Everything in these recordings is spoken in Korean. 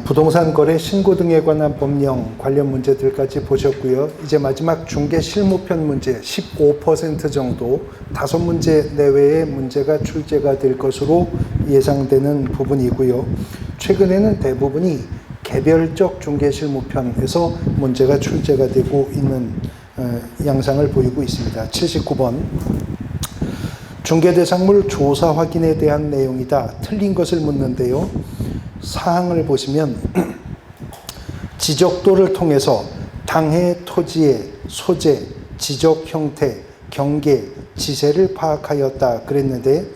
부동산 거래 신고 등에 관한 법령 관련 문제들까지 보셨고요. 이제 마지막 중개 실무편 문제 15% 정도 5문제 내외의 문제가 출제가 될 것으로 예상되는 부분이고요. 최근에는 대부분이 개별적 중개 실무편에서 문제가 출제가 되고 있는 양상을 보이고 있습니다. 79번 중개대상물 조사 확인에 대한 내용이다. 틀린 것을 묻는데요. 사항을 보시면 지적도를 통해서 당해 토지의 소재, 지적 형태, 경계, 지세를 파악하였다 그랬는데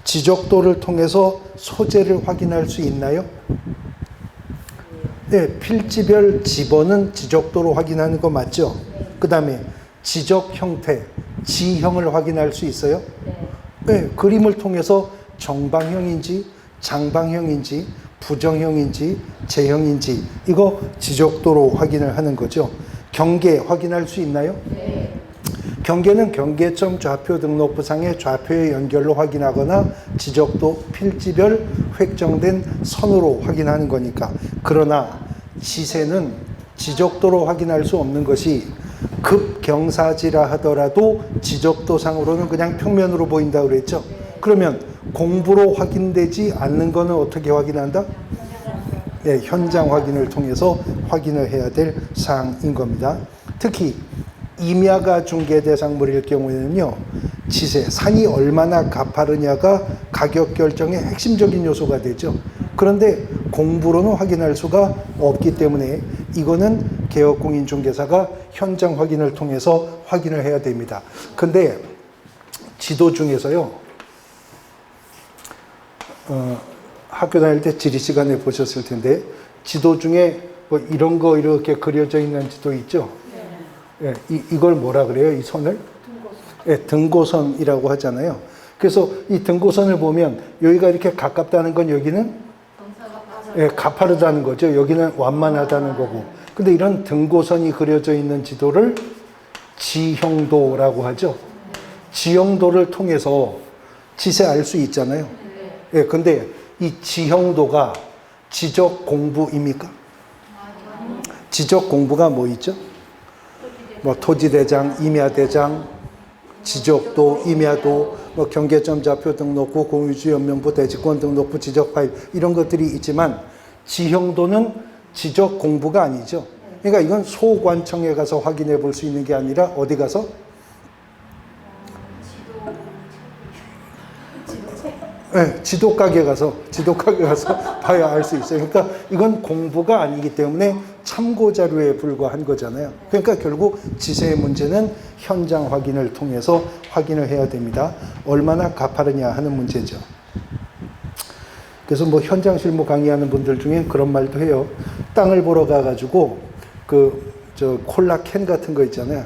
지적도를 통해서 소재를 확인할 수 있나요? 네, 필지별 지번은 지적도로 확인하는 거 맞죠? 그 다음에 지적 형태, 지형을 확인할 수 있어요? 네, 그림을 통해서 정방형인지 장방형인지 부정형인지 제형인지 이거 지적도로 확인을 하는 거죠. 경계 확인할 수 있나요? 네. 경계는 경계점 좌표 등록부상의 좌표의 연결로 확인하거나 지적도 필지별 획정된 선으로 확인하는 거니까. 그러나 지세는 지적도로 확인할 수 없는 것이 급경사지라 하더라도 지적도상으로는 그냥 평면으로 보인다고 그랬죠. 그러면 공부로 확인되지 않는 거는 어떻게 확인한다? 네, 현장 확인을 통해서 확인을 해야 될 사항인 겁니다. 특히 임야가 중개대상물일 경우에는요. 지세, 산이 얼마나 가파르냐가 가격 결정의 핵심적인 요소가 되죠. 그런데 공부로는 확인할 수가 없기 때문에 이거는 개업공인중개사가 현장 확인을 통해서 확인을 해야 됩니다. 근데 지도 중에서요. 학교 다닐 때 지리 시간에 보셨을 텐데 지도 중에 뭐 이런 거 이렇게 그려져 있는 지도 있죠? 네. 예, 이걸 뭐라 그래요? 이 선을? 등고선. 예, 등고선이라고 하잖아요. 그래서 이 등고선을 보면 여기가 이렇게 가깝다는 건 여기는 예, 가파르다는 거죠. 여기는 완만하다는 거고. 근데 이런 등고선이 그려져 있는 지도를 지형도라고 하죠. 지형도를 통해서 지세 알 수 있잖아요. 예, 근데 이 지형도가 지적 공부입니까? 지적 공부가 뭐 있죠? 뭐 토지대장, 임야대장, 지적도, 임야도, 뭐 경계점 좌표 등록부, 공유주 연명부, 대지권 등록부, 지적 파일 이런 것들이 있지만 지형도는 지적 공부가 아니죠. 그러니까 이건 소관청에 가서 확인해 볼 수 있는 게 아니라 어디 가서? 네, 지도가게 가서 봐야 알 수 있어요. 그러니까 이건 공부가 아니기 때문에 참고 자료에 불과한 거잖아요. 그러니까 결국 지세의 문제는 현장 확인을 통해서 확인을 해야 됩니다. 얼마나 가파르냐 하는 문제죠. 그래서 뭐 현장 실무 강의하는 분들 중에 그런 말도 해요. 땅을 보러 가가지고 콜라 캔 같은 거 있잖아요.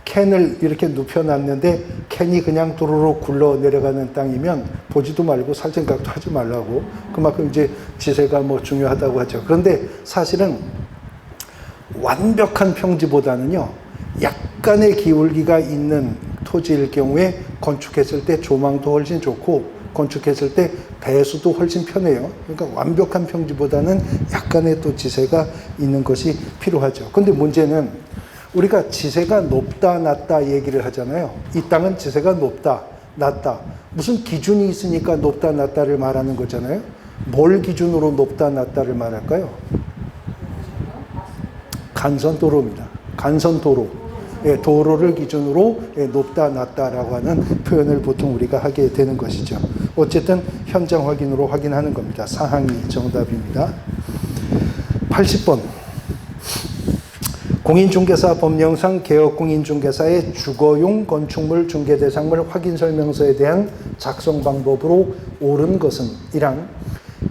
캔을 이렇게 눕혀놨는데 캔이 그냥 도로로 굴러 내려가는 땅이면 보지도 말고 살 생각도 하지 말라고. 그만큼 이제 지세가 뭐 중요하다고 하죠. 그런데 사실은 완벽한 평지보다는요, 약간의 기울기가 있는 토지일 경우에 건축했을 때 조망도 훨씬 좋고 건축했을 때 배수도 훨씬 편해요. 그러니까 완벽한 평지보다는 약간의 또 지세가 있는 것이 필요하죠. 근데 문제는 우리가 지세가 높다 낮다 얘기를 하잖아요. 이 땅은 지세가 높다 낮다 무슨 기준이 있으니까 높다 낮다를 말하는 거잖아요. 뭘 기준으로 높다 낮다를 말할까요? 간선도로입니다. 간선도로. 예, 도로를 기준으로 높다 낮다라고 하는 표현을 보통 우리가 하게 되는 것이죠. 어쨌든 현장 확인으로 확인하는 겁니다. 사항이 정답입니다. 80번 공인중개사 법령상 개업공인중개사의 주거용 건축물 중개대상물 확인설명서에 대한 작성 방법으로 옳은 것은 1항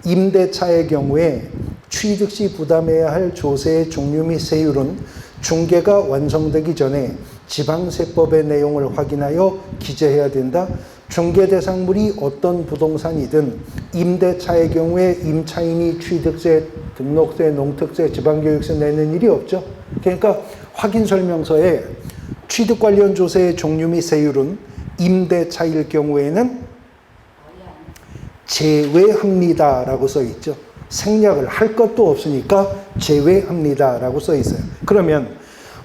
임대차의 경우에 취득 시 부담해야 할 조세의 종류 및 세율은 중개가 완성되기 전에 지방세법의 내용을 확인하여 기재해야 된다. 중개대상물이 어떤 부동산이든 임대차의 경우에 임차인이 취득세, 등록세, 농특세, 지방교육세 내는 일이 없죠. 그러니까 확인설명서에 취득 관련 조세의 종류 및 세율은 임대차일 경우에는 제외합니다라고 써 있죠. 생략을 할 것도 없으니까 제외합니다 라고 써 있어요. 그러면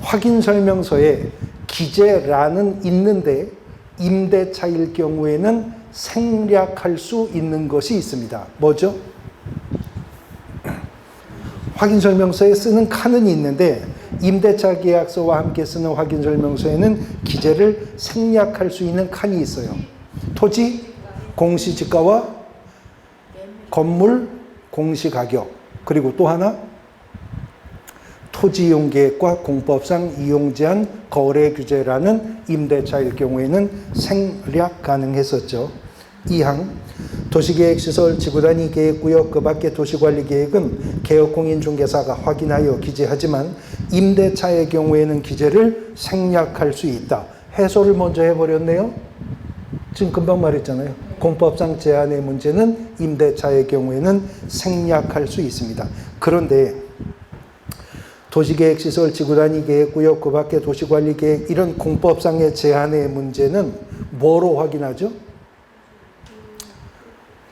확인설명서에 기재란은 있는데 임대차일 경우에는 생략할 수 있는 것이 있습니다. 뭐죠? 확인설명서에 쓰는 칸은 있는데 임대차 계약서와 함께 쓰는 확인설명서에는 기재를 생략할 수 있는 칸이 있어요. 토지, 공시지가와 건물, 공시가격, 그리고 또 하나 토지이용계획과 공법상 이용제한 거래 규제라는 임대차일 경우에는 생략 가능했었죠. 2항 도시계획시설 지구단위 계획구역 그 밖의 도시관리계획은 개업공인중개사가 확인하여 기재하지만 임대차의 경우에는 기재를 생략할 수 있다. 해소를 먼저 해버렸네요. 지금 금방 말했잖아요. 공법상 제한의 문제는 임대차의 경우에는 생략할 수 있습니다. 그런데 도시계획시설 지구단위 계획구역 그 밖의 도시관리계획 이런 공법상의 제한의 문제는 뭐로 확인하죠?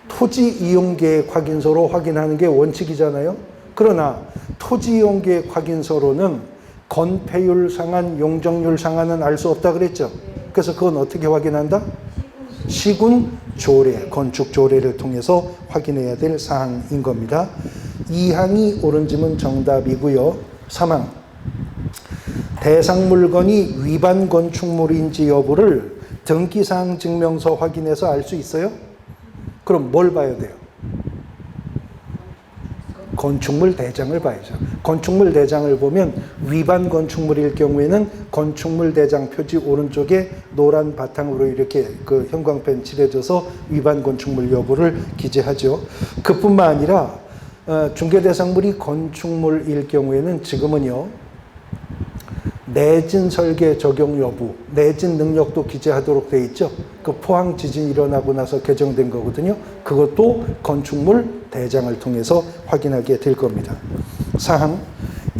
토지이용계획 확인서로 확인하는 게 원칙이잖아요. 그러나 토지이용계획 확인서로는 건폐율 상한, 용적률 상한은 알 수 없다 그랬죠. 그래서 그건 어떻게 확인한다? 시군 조례, 건축 조례를 통해서 확인해야 될 사항인 겁니다. 2항이 옳은 지문 정답이고요. 3항 대상 물건이 위반 건축물인지 여부를 등기사항 증명서 확인해서 알 수 있어요? 그럼 뭘 봐야 돼요? 건축물 대장을 봐야죠. 건축물 대장을 보면 위반 건축물일 경우에는 건축물 대장 표지 오른쪽에 노란 바탕으로 이렇게 그 형광펜 칠해져서 위반 건축물 여부를 기재하죠. 그뿐만 아니라 중개 대상물이 건축물일 경우에는 지금은요. 내진 설계 적용 여부, 내진 능력도 기재하도록 돼 있죠. 그 포항 지진 일어나고 나서 개정된 거거든요. 그것도 건축물 대장을 통해서 확인하게 될 겁니다. 4항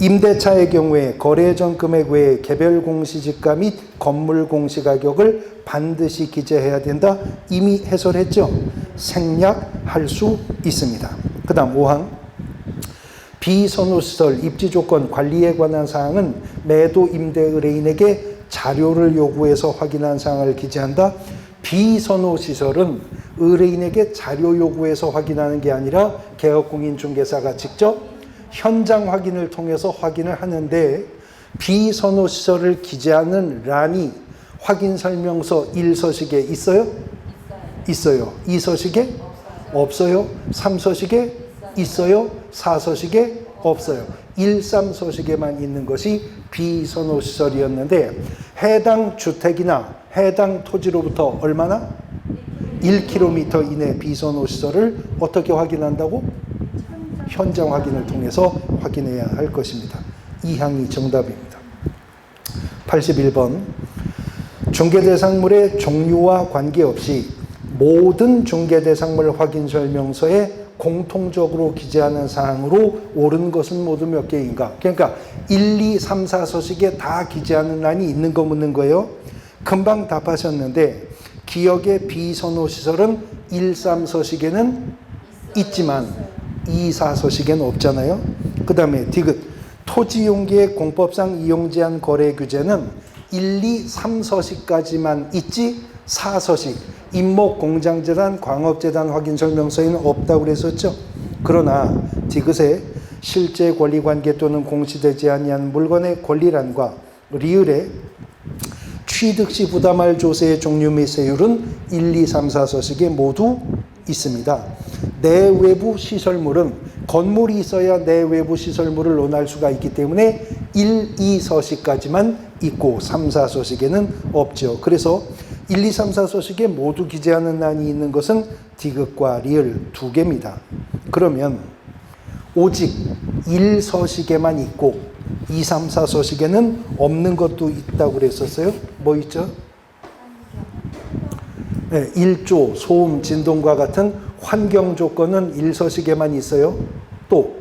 임대차의 경우에 거래 전 금액 외에 개별 공시지가 및 건물 공시가격을 반드시 기재해야 된다. 이미 해설했죠. 생략할 수 있습니다. 그 다음 5항 비선호시설 입지조건 관리에 관한 사항은 매도 임대 의뢰인에게 자료를 요구해서 확인한 사항을 기재한다. 비선호시설은 의뢰인에게 자료 요구해서 확인하는 게 아니라 개업공인중개사가 직접 현장 확인을 통해서 확인을 하는데 비선호시설을 기재하는 란이 확인설명서 1서식에 있어요? 있어요. 2서식에? 없어요. 3서식에? 있어요. 4서식에? 없어요. 1, 3서식에만 있는 것이 비선호시설이었는데 해당 주택이나 해당 토지로부터 얼마나? 1km 이내 비선호시설을 어떻게 확인한다고? 현장 확인을 통해서 확인해야 할 것입니다. 2항이 정답입니다. 81번 중개대상물의 종류와 관계없이 모든 중개대상물 확인설명서에 공통적으로 기재하는 사항으로 옳은 것은 모두 몇 개인가? 그러니까 1, 2, 3, 4서식에 다 기재하는 란이 있는 거 묻는 거예요. 금방 답하셨는데 기역의 비선호시설은 1, 3서식에는 있지만 2, 4서식에는 없잖아요. 그 다음에 디귿 토지이용계획 공법상 이용제한 거래 규제는 1, 2, 3서식까지만 있지 4서식 임목 공장재단 광업재단 확인설명서에는 없다고 그랬었죠. 그러나 디귿에 실제 권리관계 또는 공시되지 아니한 물건의 권리란과 리을에 취득시 부담할 조세의 종류 및 세율은 1, 2, 3, 4서식에 모두 있습니다. 내외부 시설물은 건물이 있어야 내외부 시설물을 논할 수가 있기 때문에 1, 2서식까지만 있고 3, 4서식에는 없죠. 그래서 1, 2, 3, 4서식에 모두 기재하는 란이 있는 것은 디귿과 리을 두 개입니다. 그러면 오직 1서식에만 있고 2, 3, 4서식에는 없는 것도 있다고 그랬었어요. 뭐 있죠? 네, 일조, 소음, 진동과 같은 환경 조건은 1서식에만 있어요. 또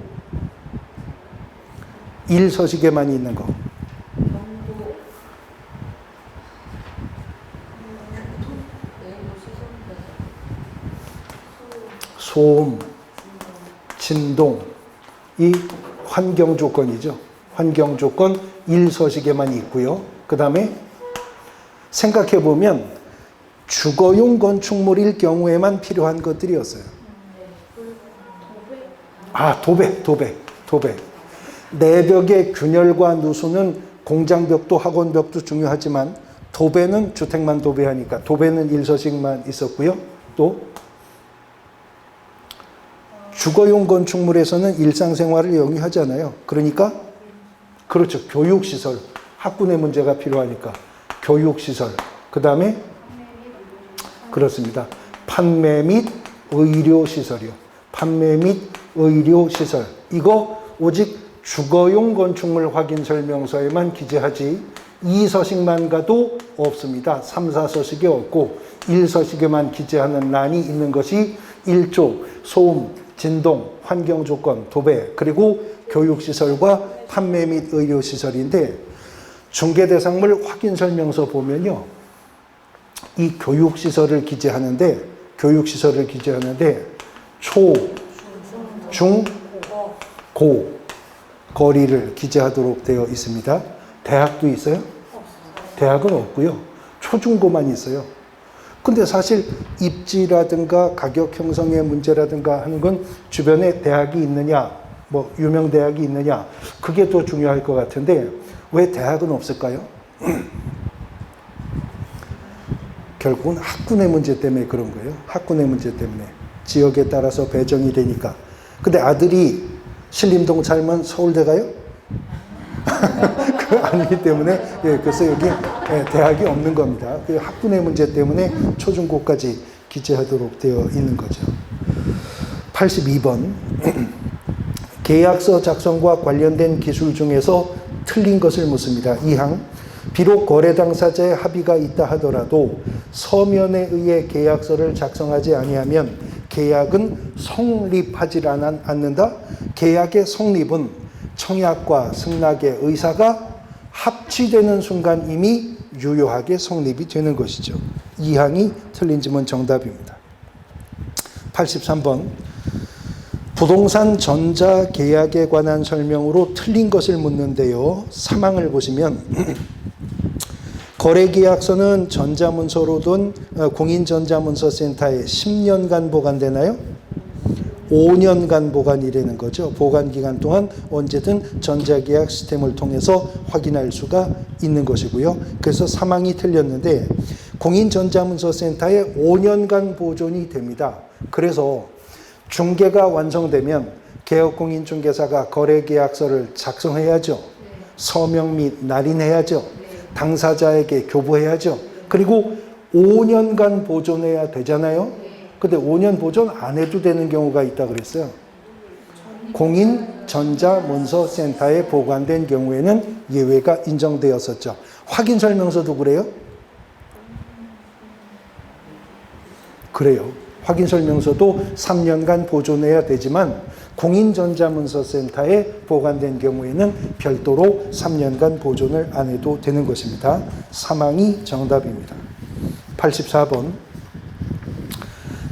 1서식에만 있는 거. 소음, 진동, 이 환경 조건이죠. 환경 조건 1서식에만 있고요. 그 다음에 생각해 보면 주거용 건축물일 경우에만 필요한 것들이었어요. 도배. 내벽의 균열과 누수는 공장벽도 학원벽도 중요하지만 도배는 주택만 도배하니까 도배는 1서식만 있었고요. 또 주거용 건축물에서는 일상생활을 영위하잖아요. 그러니까 그렇죠. 교육시설, 학군의 문제가 필요하니까 교육시설. 그 다음에 그렇습니다. 판매 및 의료시설이요. 판매 및 의료시설. 이거 오직 주거용 건축물 확인 설명서에만 기재하지 2서식만 가도 없습니다. 3, 4서식에 없고 1서식에만 기재하는 란이 있는 것이 1조 소음, 진동, 환경조건, 도배, 그리고 교육시설과 판매 및 의료시설인데 중개대상물 확인설명서 보면요. 이 교육시설을 기재하는데 초, 중, 고 거리를 기재하도록 되어 있습니다. 대학도 있어요? 대학은 없고요. 초중고만 있어요. 근데 사실 입지라든가 가격 형성의 문제라든가 하는 건 주변에 대학이 있느냐, 뭐 유명 대학이 있느냐, 그게 더 중요할 것 같은데 왜 대학은 없을까요? 결국은 학군의 문제 때문에 그런 거예요. 학군의 문제 때문에. 지역에 따라서 배정이 되니까. 근데 아들이 신림동 살면 서울대 가요? 그 아니기 때문에 그래서 여기 대학이 없는 겁니다. 그 학군의 문제 때문에 초중고까지 기재하도록 되어 있는 거죠. 82번 계약서 작성과 관련된 기술 중에서 틀린 것을 묻습니다. 2항 비록 거래 당사자의 합의가 있다 하더라도 서면에 의해 계약서를 작성하지 아니하면 계약은 성립하지 않는다. 계약의 성립은 청약과 승낙의 의사가 합치되는 순간 이미 유효하게 성립이 되는 것이죠. 2항이 틀린 지문 정답입니다. 83번 부동산 전자 계약에 관한 설명으로 틀린 것을 묻는데요. 3항을 보시면 거래계약서는 전자문서로든 공인전자문서센터에 10년간 보관되나요? 5년간 보관이라는 거죠. 보관기간 동안 언제든 전자계약 시스템을 통해서 확인할 수가 있는 것이고요. 그래서 3항이 틀렸는데 공인전자문서센터에 5년간 보존이 됩니다. 그래서 중개가 완성되면 개업공인중개사가 거래계약서를 작성해야죠. 서명 및 날인해야죠. 당사자에게 교부해야죠. 그리고 5년간 보존해야 되잖아요. 근데 5년 보존 안 해도 되는 경우가 있다 그랬어요. 공인전자문서센터에 보관된 경우에는 예외가 인정되었었죠. 확인설명서도 그래요? 그래요. 확인설명서도 3년간 보존해야 되지만 공인전자문서센터에 보관된 경우에는 별도로 3년간 보존을 안 해도 되는 것입니다. 3항이 정답입니다. 84번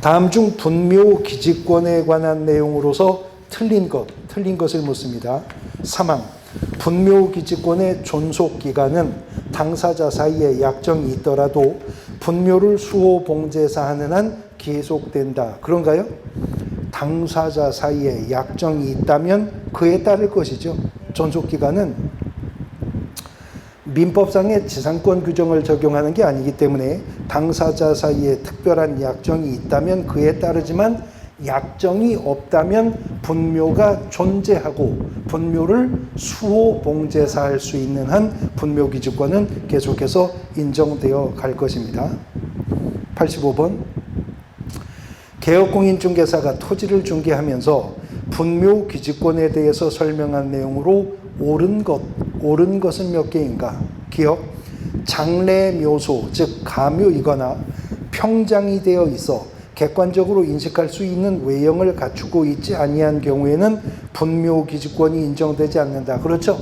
다음 중 분묘 기지권에 관한 내용으로서 틀린 것을 묻습니다. 3항 분묘 기지권의 존속 기간은 당사자 사이에 약정이 있더라도 분묘를 수호 봉제사하는 한 계속된다. 그런가요? 당사자 사이에 약정이 있다면 그에 따를 것이죠. 존속 기간은 민법상의 지상권 규정을 적용하는 게 아니기 때문에 당사자 사이에 특별한 약정이 있다면 그에 따르지만 약정이 없다면 분묘가 존재하고 분묘를 수호 봉제사할 수 있는 한 분묘기지권은 계속해서 인정되어 갈 것입니다. 85번 개업공인중개사가 토지를 중개하면서 분묘기지권에 대해서 설명한 내용으로 옳은 것은 몇 개인가? 기억, 장래묘소 즉 가묘이거나 평장이 되어 있어 객관적으로 인식할 수 있는 외형을 갖추고 있지 아니한 경우에는 분묘기지권이 인정되지 않는다. 그렇죠?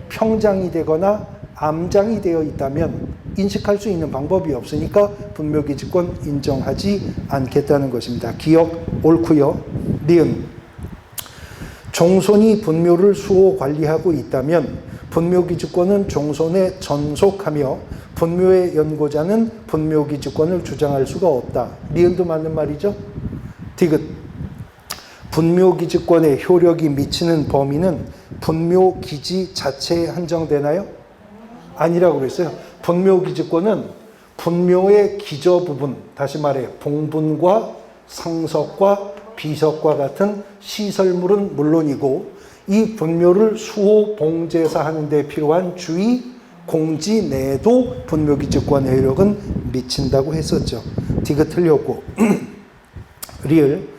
평장이 되거나 암장이 되어 있다면 인식할 수 있는 방법이 없으니까 분묘기지권 인정하지 않겠다는 것입니다. 기억 옳고요. 니은 종손이 분묘를 수호 관리하고 있다면 분묘기지권은 종손에 전속하며 분묘의 연고자는 분묘기지권을 주장할 수가 없다. 니은도 맞는 말이죠. 디귿. 분묘기지권의 효력이 미치는 범위는 분묘기지 자체에 한정되나요? 아니라고 그랬어요. 분묘기지권은 분묘의 기저 부분, 다시 말해 봉분과 상석과 비석과 같은 시설물은 물론이고 이 분묘를 수호 봉제사 하는 데 필요한 주의 공지 내에도 분묘기지권의 효력은 미친다고 했었죠. 디귿 틀렸고 리을.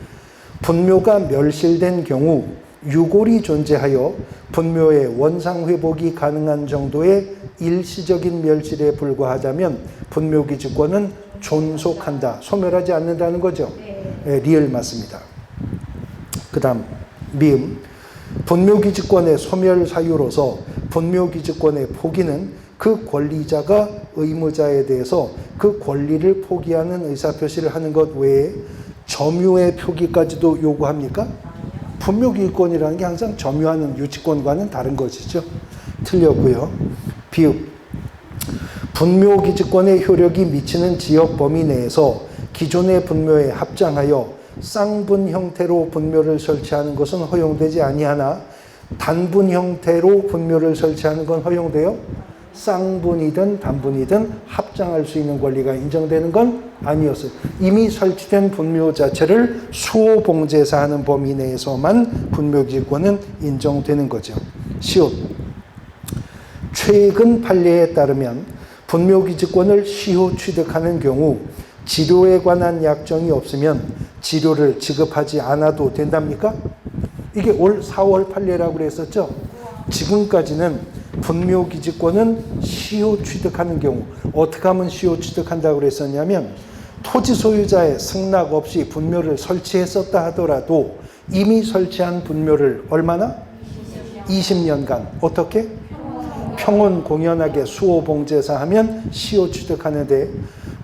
분묘가 멸실된 경우 유골이 존재하여 분묘의 원상회복이 가능한 정도의 일시적인 멸실에 불과하다면 분묘기지권은 존속한다. 소멸하지 않는다는 거죠. 네, 리을 맞습니다. 그 다음 미음. 분묘기지권의 소멸 사유로서 분묘기지권의 포기는 그 권리자가 의무자에 대해서 그 권리를 포기하는 의사표시를 하는 것 외에 점유의 표기까지도 요구합니까? 분묘기지권이라는 게 항상 점유하는 유치권과는 다른 것이죠. 틀렸고요. 비읍. 분묘기지권의 효력이 미치는 지역 범위 내에서 기존의 분묘에 합장하여 쌍분 형태로 분묘를 설치하는 것은 허용되지 아니하나 단분 형태로 분묘를 설치하는 건 허용돼요? 쌍분이든 단분이든 합장할 수 있는 권리가 인정되는 건 아니었어요. 이미 설치된 분묘 자체를 수호봉제사하는 범위 내에서만 분묘기지권은 인정되는 거죠. 시옷. 최근 판례에 따르면 분묘기지권을 시효 취득하는 경우 치료에 관한 약정이 없으면 치료를 지급하지 않아도 된답니까? 이게 올 4월 판례라고 그랬었죠. 지금까지는 분묘기지권은 시효 취득하는 경우 어떻게 하면 시효 취득한다고 그랬었냐면 토지 소유자의 승낙 없이 분묘를 설치했었다 하더라도 이미 설치한 분묘를 얼마나? 20년간 어떻게? 평온공연하게 수호봉제사하면 시효 취득하는데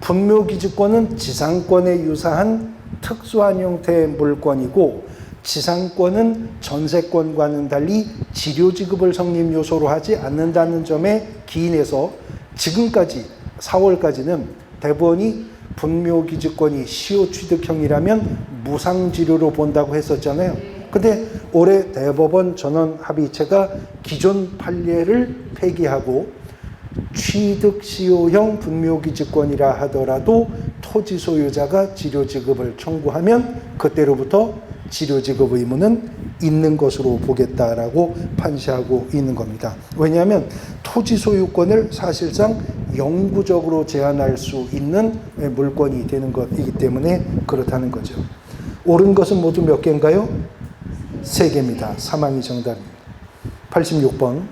분묘기지권은 지상권에 유사한 특수한 형태의 물권이고 지상권은 전세권과는 달리 지료지급을 성립 요소로 하지 않는다는 점에 기인해서 지금까지 4월까지는 대법원이 분묘기지권이 시효 취득형이라면 무상지료로 본다고 했었잖아요. 근데 올해 대법원 전원 합의체가 기존 판례를 폐기하고 취득시효형 분묘기지권이라 하더라도 토지 소유자가 지료지급을 청구하면 그때로부터 지료지급 의무는 있는 것으로 보겠다라고 판시하고 있는 겁니다. 왜냐하면 토지 소유권을 사실상 영구적으로 제한할 수 있는 물권이 되는 것이기 때문에 그렇다는 거죠. 옳은 것은 모두 몇 개인가요? 3개입니다. 사망이 정답입니다. 86번.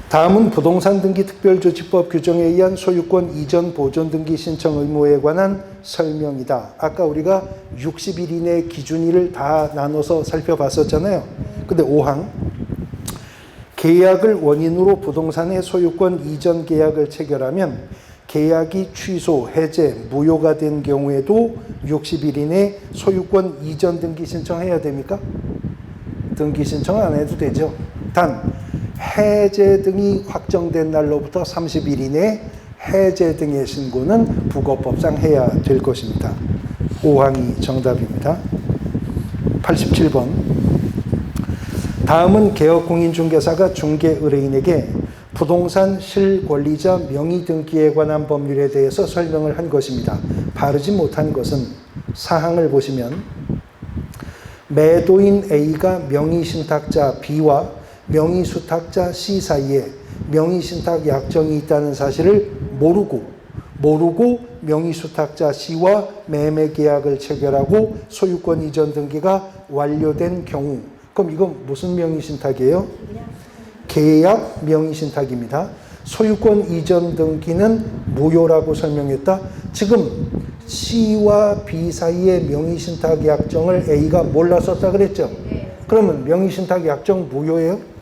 다음은 부동산 등기 특별조치법 규정에 의한 소유권 이전 보존 등기 신청 의무에 관한 설명이다. 아까 우리가 60일 이내 기준일을 다 나눠서 살펴봤었잖아요. 근데 5항. 계약을 원인으로 부동산의 소유권 이전 계약을 체결하면 계약이 취소, 해제, 무효가 된 경우에도 60일 이내 소유권 이전 등기 신청해야 됩니까? 등기 신청 안 해도 되죠. 단 해제 등이 확정된 날로부터 30일 이내 해제 등의 신고는 부거법상 해야 될 것입니다. 5항이 정답입니다. 87번. 다음은 개업공인중개사가 중개의뢰인에게 부동산 실권리자 명의등기에 관한 법률에 대해서 설명을 한 것입니다. 바르지 못한 것은 사항을 보시면 매도인 A가 명의신탁자 B와 명의수탁자 C 사이에 명의신탁 약정이 있다는 사실을 모르고 명의수탁자 C와 매매계약을 체결하고 소유권 이전 등기가 완료된 경우, 그럼 이건 무슨 명의신탁이에요? 계약 명의신탁입니다. 소유권 이전 등기는 무효라고 설명했다. 지금 C와 B 사이의 명의신탁 약정을 A가 몰라서 썼다 그랬죠? 그러면 명의신탁 약정 무효예요?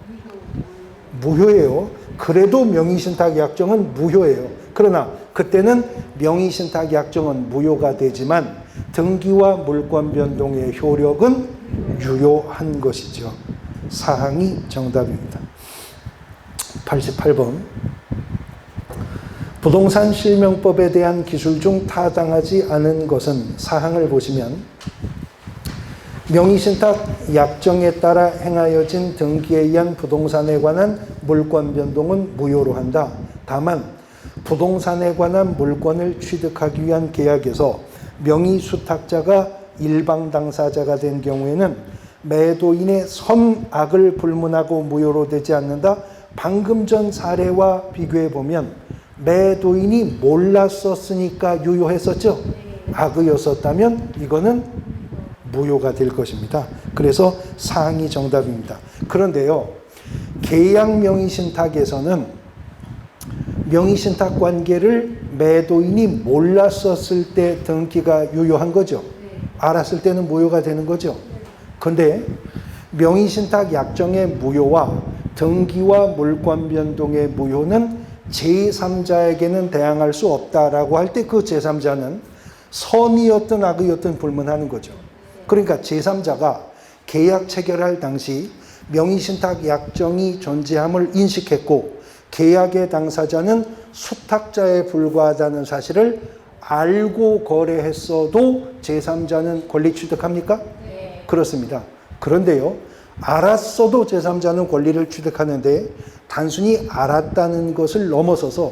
무효예요. 그래도 명의신탁 약정은 무효예요. 그러나 그때는 명의신탁 약정은 무효가 되지만 등기와 물권 변동의 효력은 유효한 것이죠. 사항이 정답입니다. 88번. 부동산 실명법에 대한 기술 중 타당하지 않은 것은 사항을 보시면 명의신탁 약정에 따라 행하여진 등기에 의한 부동산에 관한 물권 변동은 무효로 한다. 다만 부동산에 관한 물권을 취득하기 위한 계약에서 명의수탁자가 일방 당사자가 된 경우에는 매도인의 선악을 불문하고 무효로 되지 않는다. 방금 전 사례와 비교해 보면 매도인이 몰랐었으니까 유효했었죠. 악의였었다면 이거는 무효가 될 것입니다. 그래서 사항이 정답입니다. 그런데요, 계약 명의신탁에서는 명의신탁 관계를 매도인이 몰랐었을 때 등기가 유효한 거죠. 알았을 때는 무효가 되는 거죠. 그런데 명의신탁 약정의 무효와 등기와 물권 변동의 무효는 제3자에게는 대항할 수 없다라고 할 때 그 제3자는 선의였든 악의였든 불문하는 거죠. 그러니까 제3자가 계약 체결할 당시 명의신탁 약정이 존재함을 인식했고 계약의 당사자는 수탁자에 불과하다는 사실을 알고 거래했어도 제3자는 권리 취득합니까? 네. 그렇습니다. 그런데요, 알았어도 제3자는 권리를 취득하는데 단순히 알았다는 것을 넘어서서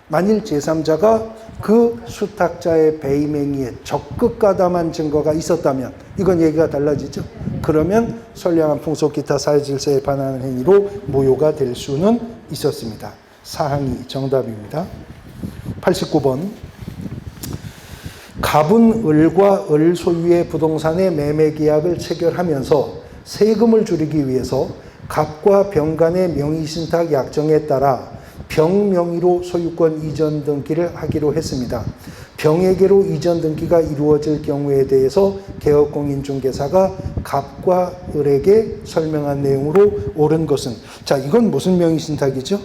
만일 제3자가 그 수탁자의 배임행위에 적극 가담한 증거가 있었다면 이건 얘기가 달라지죠. 그러면 선량한 풍속 기타 사회질서에 반하는 행위로 무효가 될 수는 있었습니다. 사항이 정답입니다. 89번. 갑은 을과 을 소유의 부동산의 매매 계약을 체결하면서 세금을 줄이기 위해서 갑과 병 간의 명의신탁 약정에 따라 병 명의로 소유권 이전 등기를 하기로 했습니다. 병에게로 이전 등기가 이루어질 경우에 대해서 개업공인중개사가 갑과 을에게 설명한 내용으로 옳은 것은, 자, 이건 무슨 명의신탁이죠?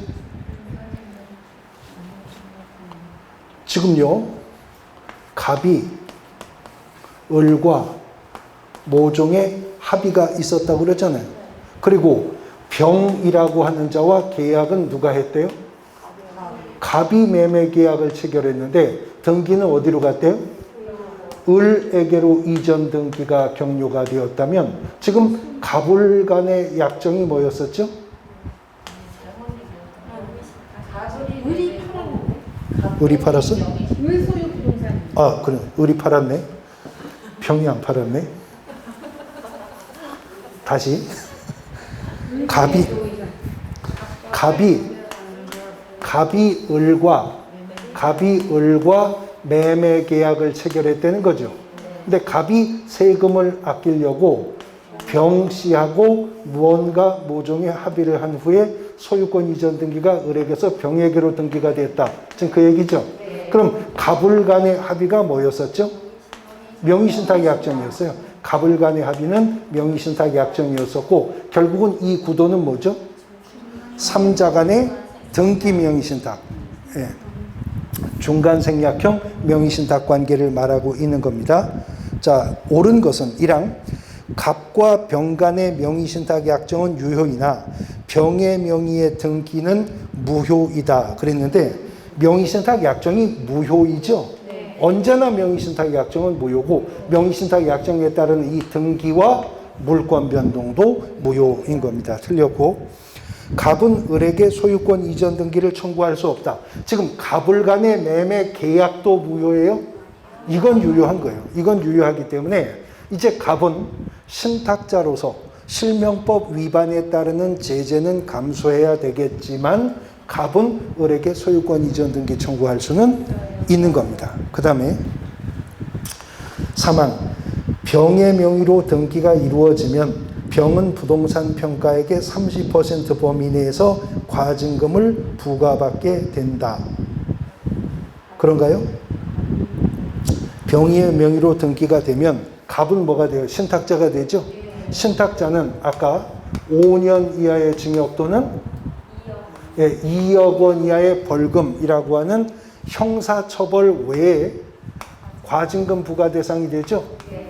지금요, 갑이 을과 모종의 합의가 있었다고 그랬잖아요. 그리고 병이라고 하는 자와 계약은 누가 했대요? 갑이 매매 계약을 체결했는데 등기는 어디로 갔대요? 을에게로 이전 등기가 격려가 되었다면 지금 갑을 간의 약정이 뭐였었죠? 을이 팔았어? 아, 그래. 을이 팔았네. 병이 안 팔았네. 다시. 갑이 을과 매매 계약을 체결했다는 거죠. 근데 갑이 세금을 아끼려고 병 씨하고 무언가 모종의 합의를 한 후에 소유권 이전 등기가 을에게서 병에게로 등기가 됐다. 지금 그 얘기죠. 그럼 갑을 간의 합의가 뭐였었죠? 명의신탁 약정이었어요. 갑을 간의 합의는 명의신탁 약정이었었고 결국은 이 구도는 뭐죠? 3자 간의 등기 명의신탁, 예. 중간생략형 명의신탁 관계를 말하고 있는 겁니다. 자, 옳은 것은 1항 갑과 병 간의 명의신탁 약정은 유효이나 병의 명의의 등기는 무효이다 그랬는데 명의신탁 약정이 무효이죠. 네. 언제나 명의신탁 약정은 무효고 명의신탁 약정에 따른 이 등기와 물권 변동도 무효인 겁니다. 틀렸고 갑은 을에게 소유권 이전 등기를 청구할 수 없다. 지금 갑을 간의 매매 계약도 무효예요? 이건 유효한 거예요. 이건 유효하기 때문에 이제 갑은 신탁자로서 실명법 위반에 따르는 제재는 감수해야 되겠지만 갑은 을에게 소유권 이전 등기 청구할 수는 있는 겁니다. 그 다음에 3항 병의 명의로 등기가 이루어지면 병은 부동산 평가액의 30% 범위 내에서 과징금을 부과받게 된다. 그런가요? 병의 명의로 등기가 되면 갑은 뭐가 돼요? 신탁자가 되죠? 신탁자는 아까 5년 이하의 징역 또는 2억 원 이하의 벌금이라고 하는 형사처벌 외에 과징금 부과 대상이 되죠?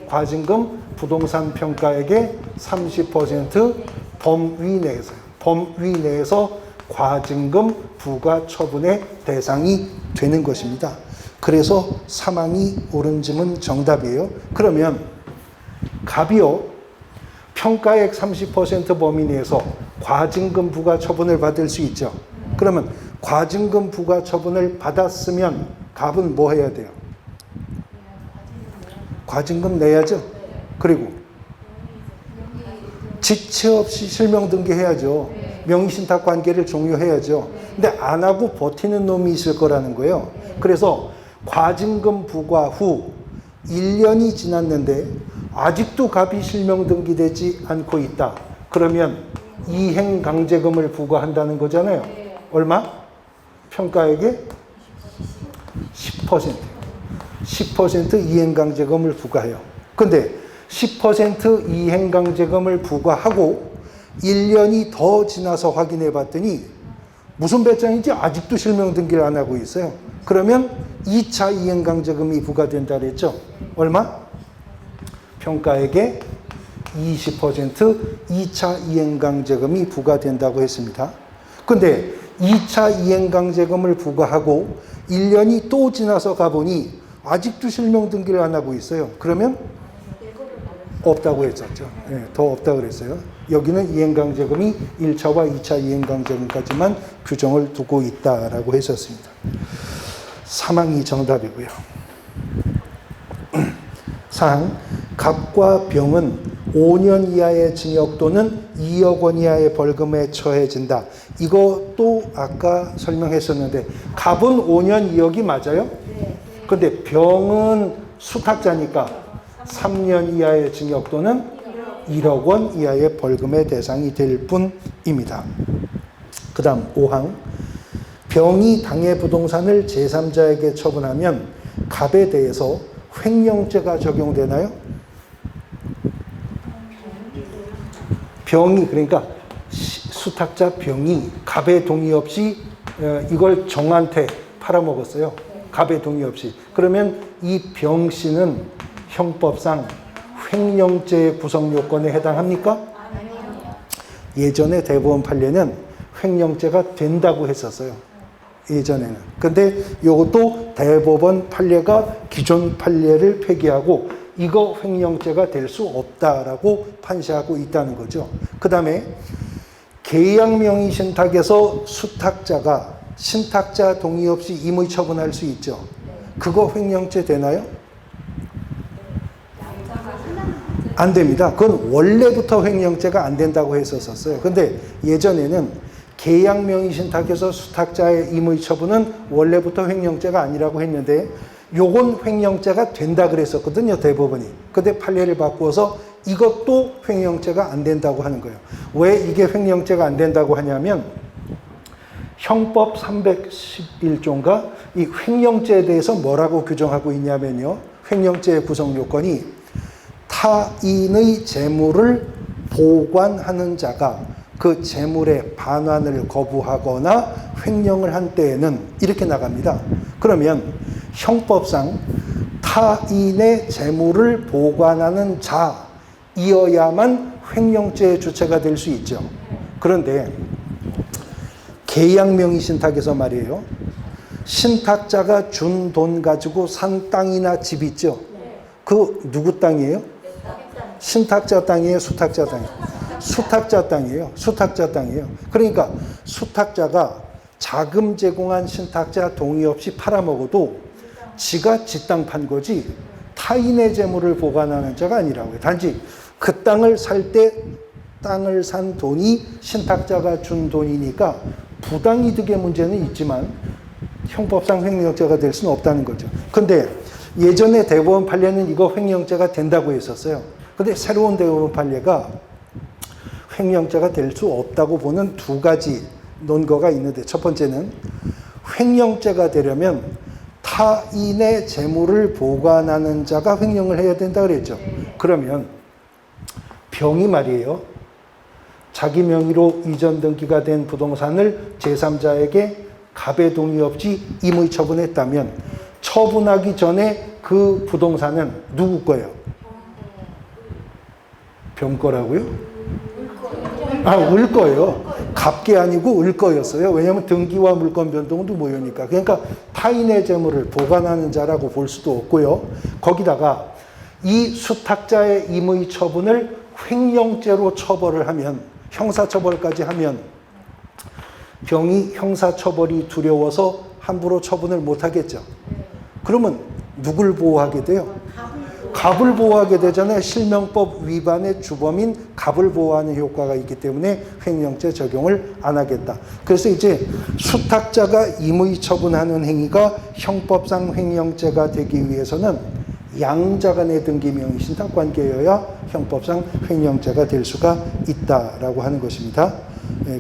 과징금 부동산 평가액의 30% 범위 내에서요. 범위 내에서 과징금 부과 처분의 대상이 되는 것입니다. 그래서 사망이 옳은 짐은 정답이에요. 그러면 갑이요, 평가액 30% 범위 내에서 과징금 부과 처분을 받을 수 있죠. 그러면 과징금 부과 처분을 받았으면 갑은 뭐 해야 돼요? 과징금 내야죠. 그리고 지체 없이 실명 등기해야죠. 명의신탁 관계를 종료해야죠. 근데 안 하고 버티는 놈이 있을 거라는 거예요. 그래서 과징금 부과 후 1년이 지났는데 아직도 갑이 실명 등기되지 않고 있다. 그러면 이행강제금을 부과한다는 거잖아요. 얼마? 평가액의 10%. 10% 이행강제금을 부과해요. 근데 10% 이행강제금을 부과하고 1년이 더 지나서 확인해 봤더니 무슨 배짱인지 아직도 실명 등기를 안 하고 있어요. 그러면 2차 이행강제금이 부과된다 그랬죠. 얼마? 평가액의 20% 2차 이행강제금이 부과된다고 했습니다. 근데 2차 이행강제금을 부과하고 1년이 또 지나서 가보니 아직도 실명 등기를 안 하고 있어요. 그러면 없다고 했었죠. 네, 더 없다고 그랬어요. 여기는 이행강제금이 1차와 2차 이행강제금까지만 규정을 두고 있다라고 했었습니다. 사망이 정답이고요. 상, 갑과 병은 5년 이하의 징역 또는 2억 원 이하의 벌금에 처해진다. 이것도 아까 설명했었는데 갑은 5년 2억이 맞아요? 근데 병은 수탁자니까 3년 이하의 징역 또는 1억 원 이하의 벌금의 대상이 될 뿐입니다. 그 다음 5항, 병이 당해 부동산을 제3자에게 처분하면 갑에 대해서 횡령죄가 적용되나요? 병이, 그러니까 수탁자 병이 갑의 동의 없이 이걸 정한테 팔아먹었어요. 갑의 동의 없이. 그러면 이 병씨는 형법상 횡령죄의 구성 요건에 해당합니까? 예전에 대법원 판례는 횡령죄가 된다고 했었어요. 예전에는. 근데 이것도 대법원 판례가 기존 판례를 폐기하고 이거 횡령죄가 될 수 없다라고 판시하고 있다는 거죠. 그 다음에 계약명의 신탁에서 수탁자가 신탁자 동의 없이 임의 처분할 수 있죠. 그거 횡령죄 되나요? 안 됩니다. 그건 원래부터 횡령죄가 안 된다고 했었어요. 근데 예전에는 계약명의 신탁에서 수탁자의 임의 처분은 원래부터 횡령죄가 아니라고 했는데 요건 횡령죄가 된다 그랬었거든요, 대법원이. 근데 판례를 바꾸어서 이것도 횡령죄가 안 된다고 하는 거예요. 왜 이게 횡령죄가 안 된다고 하냐면 형법 311조인가 이 횡령죄에 대해서 뭐라고 규정하고 있냐면요. 횡령죄의 구성 요건이 타인의 재물을 보관하는 자가 그 재물의 반환을 거부하거나 횡령을 한 때에는 이렇게 나갑니다. 그러면 형법상 타인의 재물을 보관하는 자이어야만 횡령죄의 주체가 될 수 있죠. 그런데 계약명의 신탁에서 말이에요. 신탁자가 준 돈 가지고 산 땅이나 집 있죠. 그 누구 땅이에요? 신탁자 땅이에요? 수탁자 땅이에요? 수탁자 땅이에요. 수탁자 땅이에요. 그러니까 수탁자가 자금 제공한 신탁자 동의 없이 팔아먹어도 지가 지 땅 판 거지 타인의 재물을 보관하는 자가 아니라고요. 단지 그 땅을 살 때 땅을 산 돈이 신탁자가 준 돈이니까 부당이득의 문제는 있지만 형법상 횡령죄가 될 수는 없다는 거죠. 근데 예전에 대법원 판례는 이거 횡령죄가 된다고 했었어요. 근데 새로운 대법원 판례가 횡령죄가 될 수 없다고 보는 두 가지 논거가 있는데 첫 번째는 횡령죄가 되려면 타인의 재물을 보관하는 자가 횡령을 해야 된다 그랬죠. 그러면 병이 말이에요. 자기 명의로 이전 등기가 된 부동산을 제3자에게 갑의 동의 없이 임의 처분했다면 처분하기 전에 그 부동산은 누구 거예요? 병 거라고요? 을 거예요. 갑게 아니고 을 거였어요. 왜냐하면 등기와 물권 변동도 모여니까. 그러니까 타인의 재물을 보관하는 자라고 볼 수도 없고요. 거기다가 이 수탁자의 임의 처분을 횡령죄로 처벌을 하면, 형사처벌까지 하면 병이 형사처벌이 두려워서 함부로 처분을 못하겠죠. 그러면 누굴 보호하게 돼요? 갑을 보호하게 되잖아요. 실명법 위반의 주범인 갑을 보호하는 효과가 있기 때문에 횡령죄 적용을 안 하겠다. 그래서 이제 수탁자가 임의 처분하는 행위가 형법상 횡령죄가 되기 위해서는 양자 간의 등기명의 신탁관계여야 형법상 횡령죄가 될 수가 있다라고 하는 것입니다.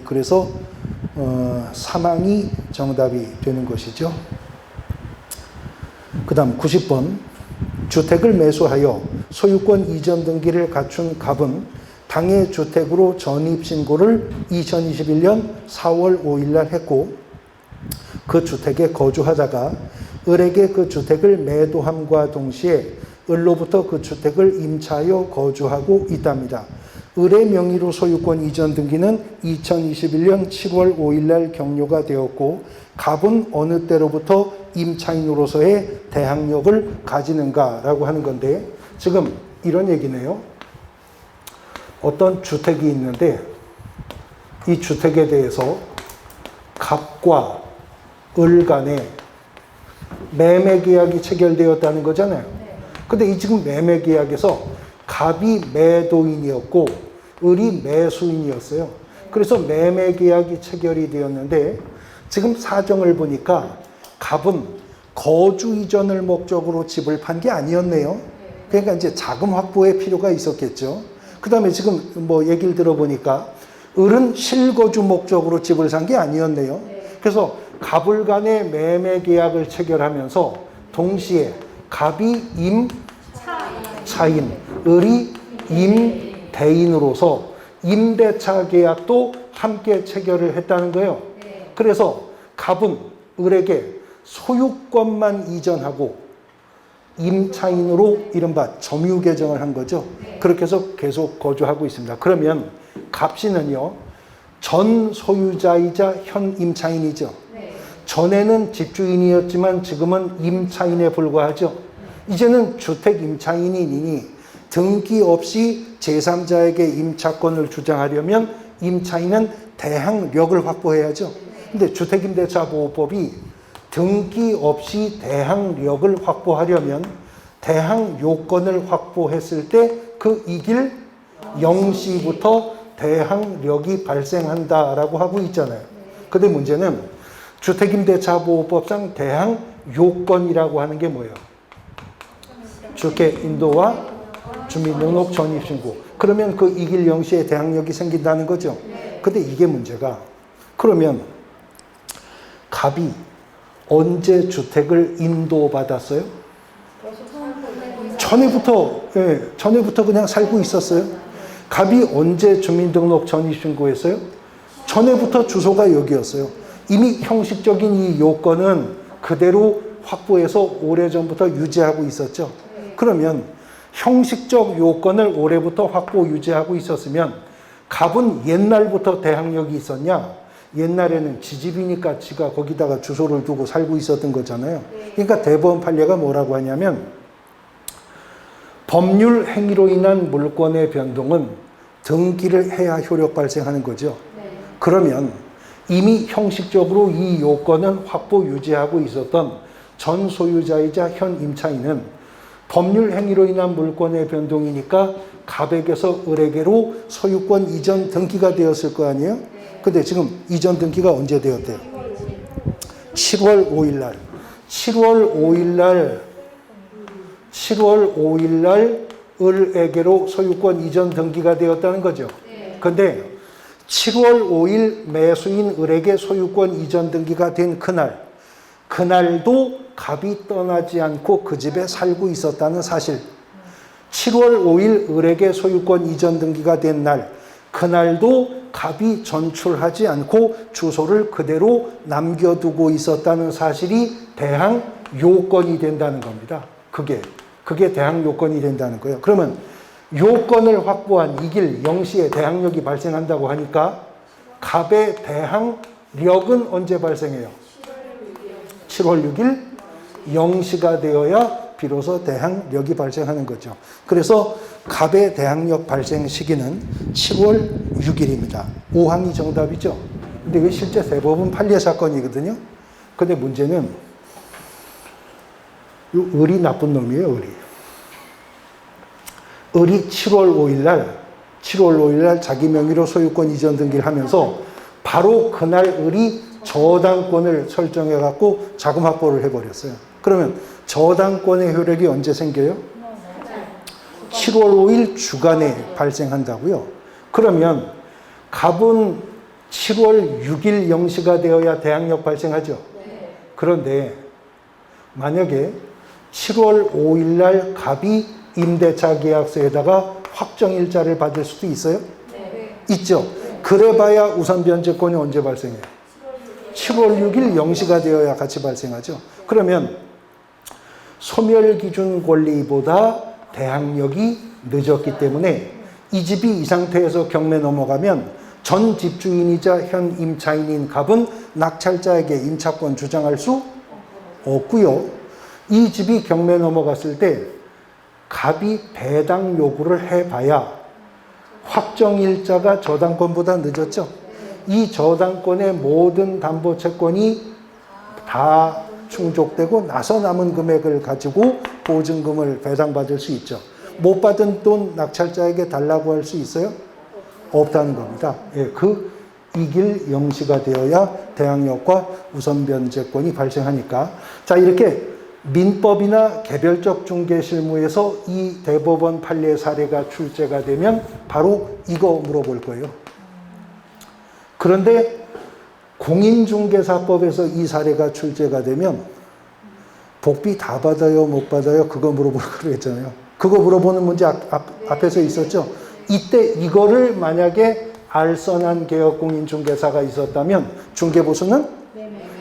그래서 사망이 정답이 되는 것이죠. 그 다음 90번. 주택을 매수하여 소유권 이전 등기를 갖춘 갑은 당해 주택으로 전입신고를 2021년 4월 5일 날 했고, 그 주택에 거주하다가 을에게 그 주택을 매도함과 동시에 을로부터 그 주택을 임차하여 거주하고 있답니다. 을의 명의로 소유권 이전 등기는 2021년 7월 5일 날 격려가 되었고, 갑은 어느 때로부터 임차인으로서의 대항력을 가지는가라고 하는 건데, 지금 이런 얘기네요. 어떤 주택이 있는데 이 주택에 대해서 갑과 을 간에 매매 계약이 체결되었다는 거잖아요. 근데 이 지금 매매 계약에서 갑이 매도인이었고 을이 매수인이었어요. 그래서 매매 계약이 체결이 되었는데 지금 사정을 보니까 갑은 거주 이전을 목적으로 집을 판 게 아니었네요. 그러니까 이제 자금 확보의 필요가 있었겠죠. 그 다음에 지금 뭐 얘기를 들어보니까 을은 실거주 목적으로 집을 산 게 아니었네요. 그래서 갑을 간의 매매 계약을 체결하면서 동시에 갑이 임차인, 을이 임대인으로서 임대차 계약도 함께 체결을 했다는 거예요. 그래서 갑은 을에게 소유권만 이전하고 임차인으로 이른바 점유 개정을 한 거죠. 그렇게 해서 계속 거주하고 있습니다. 그러면 갑씨는요, 전 소유자이자 현 임차인이죠. 전에는 집주인이었지만 지금은 임차인에 불과하죠. 이제는 주택 임차인이니 등기 없이 제3자에게 임차권을 주장하려면 임차인은 대항력을 확보해야죠. 근데 주택임대차보호법이 등기 없이 대항력을 확보하려면 대항요건을 확보했을 때 그 이길 0시부터 대항력이 발생한다라고 하고 있잖아요. 근데 문제는 주택임대차보호법상 대항요건이라고 하는 게 뭐예요? 주택 인도와 주민등록 전입신고. 그러면 그 이길 0시에 대항력이 생긴다는 거죠. 근데 이게 문제가, 그러면 갑이 언제 주택을 인도받았어요? 전에부터 그냥 살고 있었어요. 갑이 언제 주민등록 전입신고했어요? 전에부터 주소가 여기였어요. 이미 형식적인 이 요건은 그대로 확보해서 오래전부터 유지하고 있었죠. 그러면 형식적 요건을 올해부터 확보 유지하고 있었으면 갑은 옛날부터 대항력이 있었냐? 옛날에는 지집이니까 지가 거기다가 주소를 두고 살고 있었던 거잖아요. 그러니까 대법원 판례가 뭐라고 하냐면, 법률 행위로 인한 물권의 변동은 등기를 해야 효력 발생하는 거죠. 그러면 이미 형식적으로 이 요건은 확보 유지하고 있었던 전 소유자이자 현 임차인은 법률 행위로 인한 물권의 변동이니까 갑에게서 을에게로 소유권 이전 등기가 되었을 거 아니에요? 근데 지금 이전 등기가 언제 되었대요? 7월 5일 날. 7월 5일 날 을에게로 소유권 이전 등기가 되었다는 거죠. 근데 7월 5일 매수인 을에게 소유권 이전 등기가 된 그날도 갑이 떠나지 않고 그 집에 살고 있었다는 사실. 7월 5일 을에게 소유권 이전 등기가 된 날, 그날도 갑이 전출하지 않고 주소를 그대로 남겨두고 있었다는 사실이 대항 요건이 된다는 겁니다. 그게 대항 요건이 된다는 거예요. 그러면 요건을 확보한 이길 영시에 대항력이 발생한다고 하니까 갑의 대항력은 언제 발생해요? 7월 6일 영시가 되어야 비로소 대항력이 발생하는 거죠. 그래서 갑의 대항력 발생 시기는 7월 6일입니다. 5항이 정답이죠. 근데 이게 실제 대법원 판례 사건이거든요. 근데 문제는 이 을이 나쁜 놈이에요, 을이. 을이 7월 5일 날 자기 명의로 소유권 이전 등기를 하면서 바로 그날 을이 저당권을 설정해 갖고 자금 확보를 해 버렸어요. 그러면 저당권의 효력이 언제 생겨요? 7월 5일 주간에 발생한다고요. 그러면 갑은 7월 6일 영시가 되어야 대항력 발생하죠. 그런데 만약에 7월 5일 날 갑이 임대차 계약서에다가 확정일자를 받을 수도 있어요? 있죠. 그래봐야 우선 변제권이 언제 발생해요? 7월 6일 영시가 되어야 같이 발생하죠. 그러면 소멸기준 권리보다 대항력이 늦었기 때문에 이 집이 이 상태에서 경매 넘어가면 전 집주인이자 현 임차인인 갑은 낙찰자에게 임차권 주장할 수 없고요. 이 집이 경매 넘어갔을 때 갑이 배당 요구를 해봐야 확정일자가 저당권보다 늦었죠. 이 저당권의 모든 담보채권이 다 충족되고 나서 남은 금액을 가지고 보증금을 배당받을 수 있죠. 못 받은 돈 낙찰자에게 달라고 할 수 있어요? 없다는 겁니다. 예, 그 이길 영시가 되어야 대항력과 우선변제권이 발생하니까. 자, 이렇게 민법이나 개별적 중개 실무에서 이 대법원 판례 사례가 출제가 되면 바로 이거 물어볼 거예요. 그런데 공인중개사법에서 이 사례가 출제가 되면 복비 다 받아요, 못 받아요? 그거 물어볼 거로 했잖아요. 그거 물어보는 문제 앞에서 있었죠. 이때 이거를 만약에 알선한 개혁공인중개사가 있었다면 중개보수는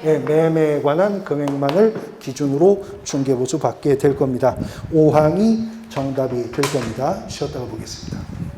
매매에 관한 금액만을 기준으로 중개보수 받게 될 겁니다. 5항이 정답이 될 겁니다. 쉬었다가 보겠습니다.